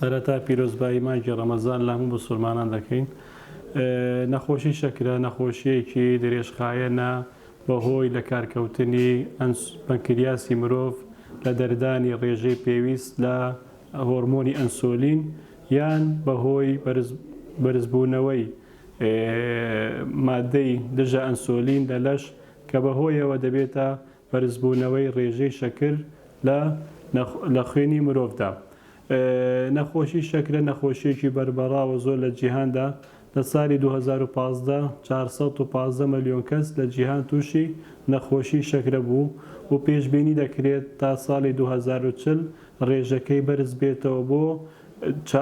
سەرەتا پیرۆزبایی مانگی ڕەمەزان لە هەموو موسڵمانان دەکەین. نەخۆشی شەکرە نەخۆشیەکی درێژخایەنە بەهۆی لە کارکەوتنی پەنکریاسی مرۆڤ لە دەردانی ڕێژەی پێویست لە هۆرمۆنی ئەنسۆلین یان بەهۆی بەرزبوونەوەی مادەی دژە ئەنسۆلین لە لەش کە بەهۆیەوە دەبێتە بەرزبوونەوەی ڕێژەی شەکر لە خوێنی مرۆڤدا. نەخۆشی شەکرە نەخۆشیێکی بربەڕاوە زۆر لە جیهاندا. لە ساڵی 2015 415 ملیۆن کەس لە جیهان تووشی نەخۆشی شەکرە بوو و پێشبینی دەکرێت تا ساڵی 2040 ڕێژەکەی بەرز بێتەوە بۆ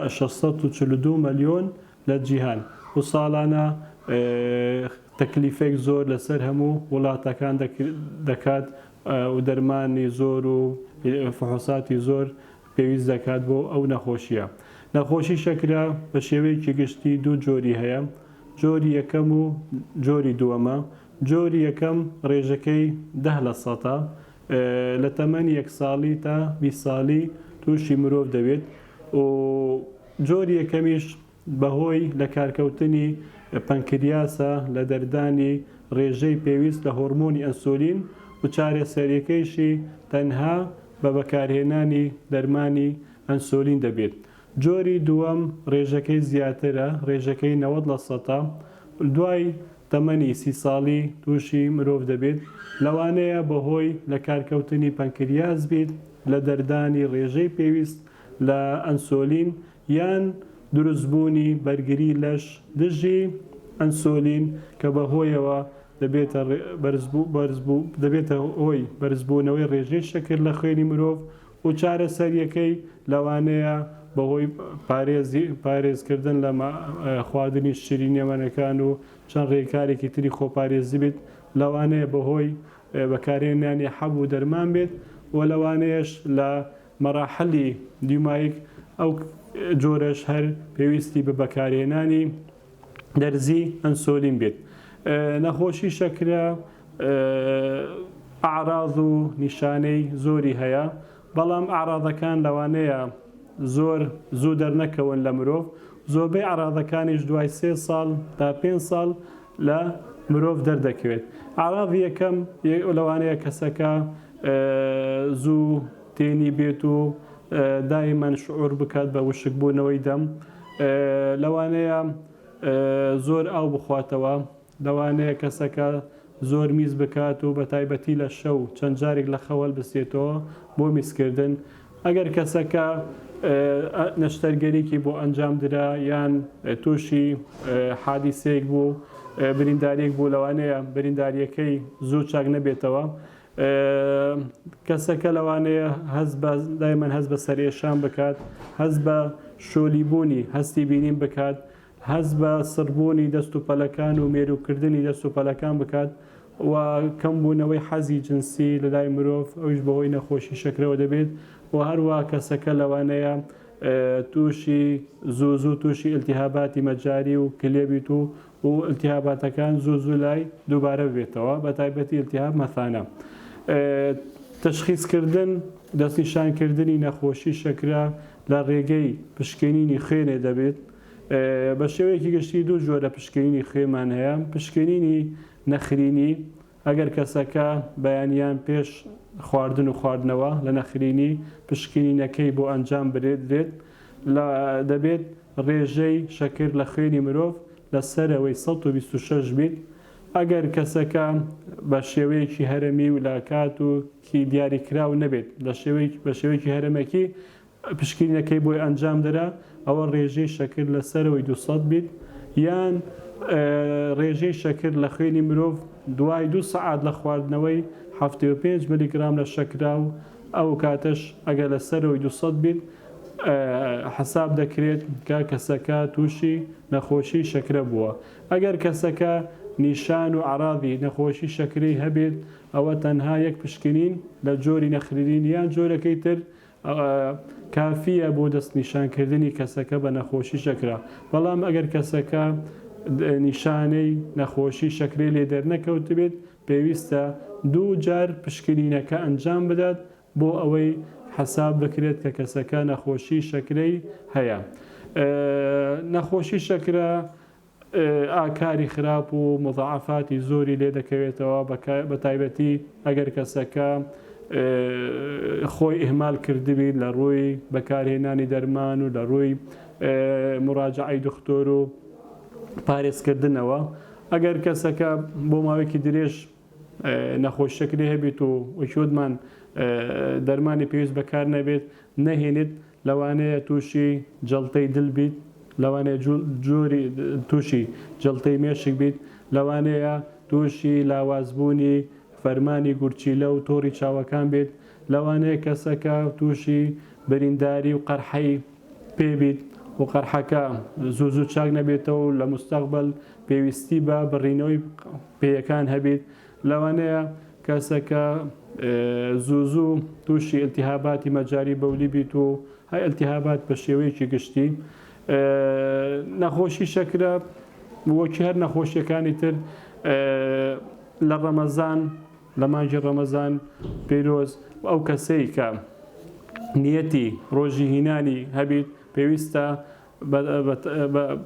642 ملیۆن لە جیهان و ساڵانە تەکلیفێک زۆر لەسەر هەموو وڵاتەکان دەکات و دەرمانی زۆر و فحوساتی زۆر پێویست دەکات بۆ ئەو نەخۆشیە. نەخۆشی شەکرە بە شێوەیەکی گشتی دوو جۆری هەیە، جۆری یەکەم و جۆری دووەمە. جۆری یەکەم ڕێژەکەی 10% لە تەمەنی 1 ساڵی تا 20 ساڵی تووشی مرۆڤ دەوێت و جۆری یەکەمیش بەهۆی لە کارکەوتنی پەنکریاسە لە دەردانی ڕێژەی پێویست لە هۆرمۆنی ئەنسۆلین و چارەسەریەکەیشی تەنها بە بەکارهێنانی دەرمانی ئەنسۆلین دەبێت. جۆری دووەم ڕێژەکەی زیاترە، ڕێژەکەی 90% دوای تەمەنی 30 ساڵی تووشی مرۆڤ دەبێت. لەوانەیە بەهۆی لە کارکەوتنی پەنکریاس بیت لە دەردانی ڕێژەی پێویست لە ئەنسۆلین یان دروستبوونی بەرگری لەش دژی ئەنسۆلین کە بەهۆیەوە دەبێتە هۆی بەرزبوونەوەی ڕێژەی شەکر لە خوێنی مرۆڤ و چارەسەریەکەی لەوانەیە بەهۆی پارێزکردن لە خواردنی شیرین نێوانەکان و چەند ڕێکارێکی تری خۆپارێزی بێت، لەوانەیە بەهۆی بەکارهێنانی حەب و دەرمان بێت و لەوانەیەش لە مەراحلی دیمایک ئەو جۆرەش هەر پێویستی بە بەکارهێنانی دەرزی ئەنسۆلین بێت. نەخۆشی شەکرە ئاعراض و نیشانەی زۆری هەیە، بەڵام ئاعراضەکان لەوانەیە زۆر زوو دەرنەکەون لە مرۆڤ. زۆربەی ئاعراضەکانیش دوای 3 ساڵ تا 5 ساڵ لە مرۆڤ دەردەکەوێت. ئاعراضی یەکەم لەوانەیە کەسەکە زوو تێنی بێت و دایمەن شعور بکات بە وشکبوونەوەی دەم، لەوانەیە زۆر ئاو بخواتەوە، لەوانەیە کەسەکە زۆر میز بکات و بە تایبەتی لە شەو چەند جارێک لە خەوەل بستێتەوە بۆ میزکردن. ئەگەر کەسەکە نەشتەرگەرێکی بۆ ئەنجام درا یان تووشی حادیسەیەک بوو، برینداریەک بوو، لەوانەیە برینداریەکەی زوو چاک نەبێتەوە. کەسەکە لەوانەیە دایمەن هەست بە سەرێشان بکات، هەست بە شۆلیبوونی هەستی بینین بکات، هەست بە سڕبوونی دەست و پەلەکان و مێروکردنی دەست و پەلەکان بکات و کەمبوونەوەی حەزی جنسی لە لای مرۆڤ ئەوش بەهۆی نەخۆشی شەکرەوە دەبێت و هەروە کەسەکە لەوانەیە تووشی زوو تووشی ئیلتیهاباتی مەجاری و کلێبیت و ئیلتیهاباتەکان زوو لای دووبارە بێتەوە، بە تایبەتی ئیلتیهاب مەثانە. تەشخیصکردن دەستنیشانکردنی نەخۆشی شەکرە لە ڕێگەی پشکنینی خوێنێ دەبێت. بە شێوەیەکی گشتی دوو جۆرە پشکنینی خوێمان هەیە. پشکنینی نەخرینی، ئەگەر کەسەکە بەیانیان پێش خواردن و خواردنەوە لە نەخرینی پشکنینەکەی بۆ ئەنجام بدرێت، دەبێت ڕێژەی شەکر لە خوێنی مرۆڤ لە سەرەوەی 126 بیت. ئەگەر کەسەکە بە شێوەیەکی هەرەمی و لاکات و کی دیاریکراو نەبێت بە شێوەیەکی هەرەمەکی پشکنینەکەی بۆی ئەنجام دەرا، ئەوە ڕێژەی شەکر لە سەرەوەی 200 بیت، یان ڕێژەی شەکر لە خوێنی مرۆڤ دوای 2 سەعات لە خواردنەوەی 75 ملیگرام لە شەکرا و ئەو کاتەش ئەگەر لە سەرەوەی 200 بیت حساب دەکرێت کە کەسەکە تووشی نەخۆشی شەکرە بووە. ئەگەر کەسەکە نیشان و عراضی نەخۆشی شەکرەی هەبێت، ئەوە تەنها یەک پشکنین لە جۆری نەخرین یان جۆرەکەی تر کافیە بۆ دەستنیشانکردنی کەسەکە بە نەخۆشی شەکرە. بەڵام ئەگەر کەسەکە نیشانەی نەخۆشی شەکرەی لێ دەرنەکەوت بێت، پێویستە 2 جار پشکنینەکە ئەنجام بدات بۆ ئەوەی حساب بکرێت کە کەسەکە نەخۆشی شەکرەی هەیە. نەخۆشی شەکرە ئاکاری خراپ و مضاعفاتی زۆری لێ دەکەوێتەوە بە تایبەتی ئەگەر کەسەکە خۆی ئیهمال کردبیت لە ڕووی بەکارهێنانی دەرمان و لە ڕووی مراجعەی دکتۆر و پارێزکردنەوە. ئەگەر کەسەکە بۆ ماوەیەکی درێژ نەخۆشی شەکرەی هەبێت و وەکیوتمان دەرمانی پێویست بەکار نەبێت نەهێنێت، لەوانەیە تووشی جەڵتەی دڵ بیت، لەوانەیە جۆری تووشی جەڵتەی مێشک بیت، لەوانەیە تووشی لاوازبوونی فەرمانی گورچیلە و تۆڕی چاوەکان بێت، لەوانەیە کەسەکە تووشی بەرینداری و قەرحەی پێبیت و قەرحەکە زوو چاک نەبێتەوە و لە مستەقبل پێویستی بە بڕینەوەی پێیەکان هەبێت، لەوانەیە کەسەکە زوو تووشی ئەلتیهاباتی مەجاری بەولی بیت و هەی ئەلتیهابات بە شێوەیەکی گشتی. نەخۆشی شەکرە وەکی هەر نەخۆشیەکانی تر لە ڕەمەزان، لە مانگی ڕەمەزان پێرۆز ئەو کەسەی کە نیەتی ڕۆژی هینانی هەبیت پێویستە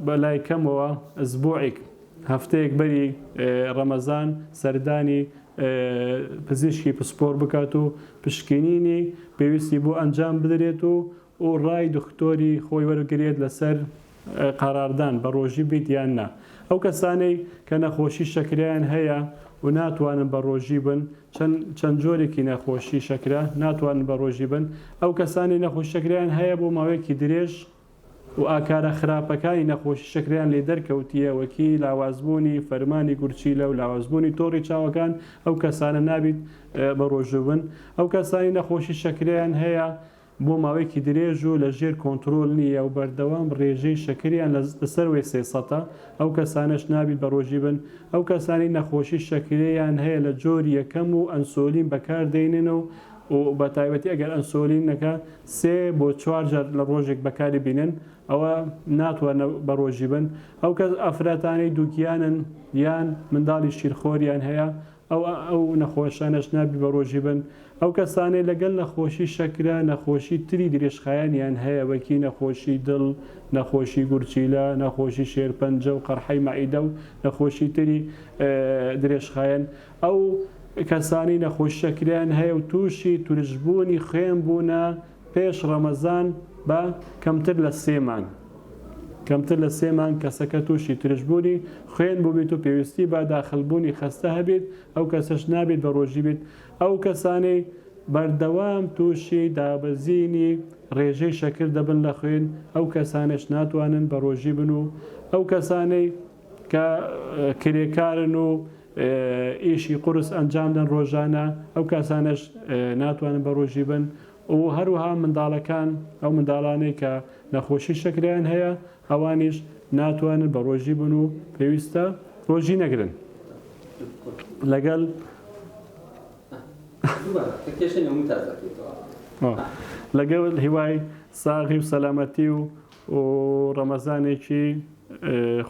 بەلای کەمەوە ئەسبوعێک هەفتەیەک بەری ڕەمەزان سەردانی پزیشکی پسپۆر بکات و پشکنینی پێویستی بۆ ئەنجام بدرێت و ڕای دکتۆری خۆی وەرگرێت لەسەر قەراردان بە ڕۆژی بیت یان نا. ئەو کەسانەی کە نەخۆشی شەکرەیان هەیە و ناتوانن بە ڕۆژی بن، چەند جۆرێکی نەخۆشی شەکرە ناتوانن بە ڕۆژی بن، ئەو کەسانی نەخۆشی شەکرەیان هەیە بۆ ماوەیەکی درێژ و ئاکارە خراپەکانی نەخۆشی شەکرەیان لێ دەرکەوتیە وەکی لاوازبوونی فەرمانی گورچیلە و لاوازبوونی تۆڕی چاوەکان، ئەو کەسانە نابیت بە ڕۆژوو بن. ئەو کەسانی نەخۆشی شەکرەیان هەیە بۆ ماوەیەکی درێژ و لە ژێر کۆنتترۆل نییە و بەردەوام ڕێژەی شەکریان لەسەر وێ 300 ئەو کەسانش نابیت بە ڕۆژی بن. ئەو کەسانی نەخۆشی شەکرەیان هەیە لە جۆری یەکەم و ئەنسۆلین بەکاردێنن و بە تایبەتی ئەگەر ئەنسۆلینەکە 3 بۆ 4 جار لە ڕۆژێک بەکاری بینن ئەوە ناتوانە بە ڕۆژی بن. ئەو کەس ئەفرەتانەی دووگیانن یان منداڵی شیرخۆریان هەیە ئەو نەخۆشانش نابی بە ڕۆژی بن. ئەو کەسانەی لەگەڵ نەخۆشی شەکرە نەخۆشی تری درێژخایانیان هەیە وەکی نەخۆشی دڵ، نەخۆشی گورچیلە، نەخۆشی شێرپەنجە و قەرحەی مەعیدە و نەخۆشی تری درێژخایەن، ئەو کەسانی نەخۆشی شەکریان هەیە و تووشی توریژبوونی خوێن بوونە پێش ڕەمەزان بە کەمتر لە 3 مانگ. کەمتر لە 3 مانگ کەسەکە تووشی ترشبوونی خوێن بوو بیت و پێویستی بە داخلبوونی خەستە هەبێت، ئەو کەسەش نابێت بە ڕۆژی بێت. ئەو کەسانەی بەردەوام تووشی دابەزینی ڕێژەی شەکر دەبن لە خوێن، ئەو کەسانش ناتوانن بە ڕۆژی بن و ئەو کەسانەی کە کرێکارن و ئیشی قورس ئەنجامدەن ڕۆژانە، ئەو کەسانش ناتوانن بە ڕۆژی بن و هەروەها منداڵەکان، ئەو منداڵانەی کە نەخۆشی شەکریان هەیە ئەوانیش ناتوانن بە ڕۆژی بن و پێویستە ڕۆژی نەگرن. لەگەڵ هیوای ساغی و سەلامەتی و ڕەمەزانێکی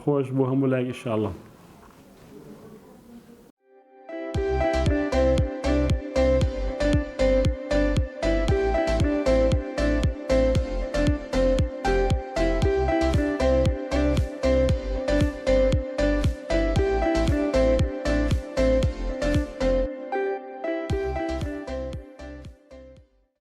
خۆش بۆ هەموو لای ئینشاءڵڵا.